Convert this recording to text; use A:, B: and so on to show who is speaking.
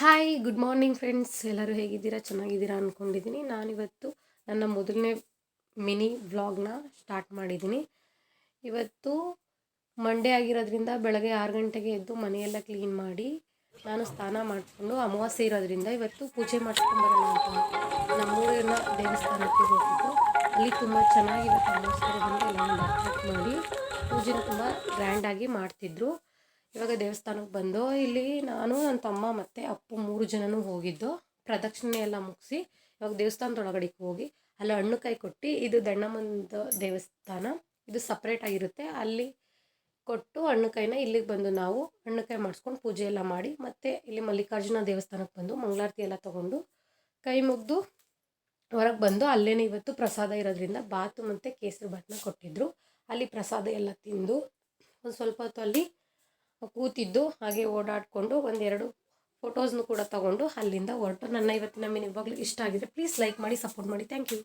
A: Hi good morning friends, ಎಲ್ಲರೂ ಹೇಗಿದ್ದೀರಾ? ಚೆನ್ನಾಗಿದ್ದೀರಾ ಅಂದ್ಕೊಂಡಿದ್ದೀನಿ. ನಾನಿವತ್ತು ನನ್ನ ಮೊದಲನೇ ಮಿನಿ ವ್ಲಾಗ್ನ ಸ್ಟಾರ್ಟ್ ಮಾಡಿದ್ದೀನಿ. ಇವತ್ತು ಮಂಡೇ ಆಗಿರೋದ್ರಿಂದ ಬೆಳಗ್ಗೆ 6 ಗಂಟೆಗೆ ಎದ್ದು ಮನೆಯೆಲ್ಲ ಕ್ಲೀನ್ ಮಾಡಿ ನಾನು ಸ್ನಾನ ಮಾಡಿಕೊಂಡು ಅಮಾವಾಸ್ಯೆ ಇರೋದ್ರಿಂದ ಇವತ್ತು ಪೂಜೆ ಮಾಡಿಸ್ಕೊಂಬರೋಣ ಅಂತ ನಮ್ಮೂರಿನ ದೇವಸ್ಥಾನಕ್ಕೆ ಹೋಗಿದ್ದು. ಅಲ್ಲಿ ತುಂಬ ಚೆನ್ನಾಗಿ ಇವತ್ತು ಅಮಾವಾಸ್ಯೆ ಇರೋದ್ರಿಂದ ಎಲ್ಲ ಡೆಕೋರೇಟ್ ಮಾಡಿ ಪೂಜೆನ ತುಂಬ ಗ್ರ್ಯಾಂಡಾಗಿ ಮಾಡ್ತಿದ್ರು. ಇವಾಗ ದೇವಸ್ಥಾನಕ್ಕೆ ಬಂದು ಇಲ್ಲಿ ನಾನು ನನ್ನ ತಮ್ಮ ಮತ್ತು ಅಪ್ಪು 3 ಜನನೂ ಹೋಗಿದ್ದು. ಪ್ರದಕ್ಷಿಣೆ ಎಲ್ಲ ಮುಗಿಸಿ ಇವಾಗ ದೇವಸ್ಥಾನದೊಳಗಡೆ ಹೋಗಿ ಅಲ್ಲಿ ಹಣ್ಣು ಕಾಯಿ ಕೊಟ್ಟು, ಇದು ದಣ್ಣಮ್ಮನ ದೇವಸ್ಥಾನ, ಇದು ಸಪ್ರೇಟ್ ಆಗಿರುತ್ತೆ. ಅಲ್ಲಿ ಕೊಟ್ಟು ಹಣ್ಣು ಕಾಯಿನ ಇಲ್ಲಿಗೆ ಬಂದು ನಾವು ಹಣ್ಣು ಕಾಯಿ ಮಾಡಿಸ್ಕೊಂಡು ಪೂಜೆ ಎಲ್ಲ ಮಾಡಿ ಮತ್ತು ಇಲ್ಲಿ ಮಲ್ಲಿಕಾರ್ಜುನ ದೇವಸ್ಥಾನಕ್ಕೆ ಬಂದು ಮಂಗಳಾರತಿ ಎಲ್ಲ ತೊಗೊಂಡು ಕೈ ಮುಗಿದು ಹೊರಗೆ ಬಂದು ಅಲ್ಲೇ ಇವತ್ತು ಪ್ರಸಾದ ಇರೋದ್ರಿಂದ ಬಾತು ಮತ್ತು ಕೇಸರಿ ಬಾತನ್ನ ಕೊಟ್ಟಿದ್ದರು. ಅಲ್ಲಿ ಪ್ರಸಾದ ಎಲ್ಲ ತಿಂದು ಒಂದು ಸ್ವಲ್ಪ ಹೊತ್ತು ಅಲ್ಲಿ ಕೂತಿದ್ದು, ಹಾಗೆ ಓಡಾಡಿಕೊಂಡು ಒಂದೆರಡು ಫೋಟೋಸ್ನು ಕೂಡ ತೊಗೊಂಡು ಅಲ್ಲಿಂದ ಹೊರಟು. ನನ್ನ ಇವತ್ತಿನ ಮಿನಿ ವ್ಲಾಗ್ ಇಷ್ಟ ಆಗಿದೆ, ಪ್ಲೀಸ್ ಲೈಕ್ ಮಾಡಿ, ಸಪೋರ್ಟ್ ಮಾಡಿ. Thank you.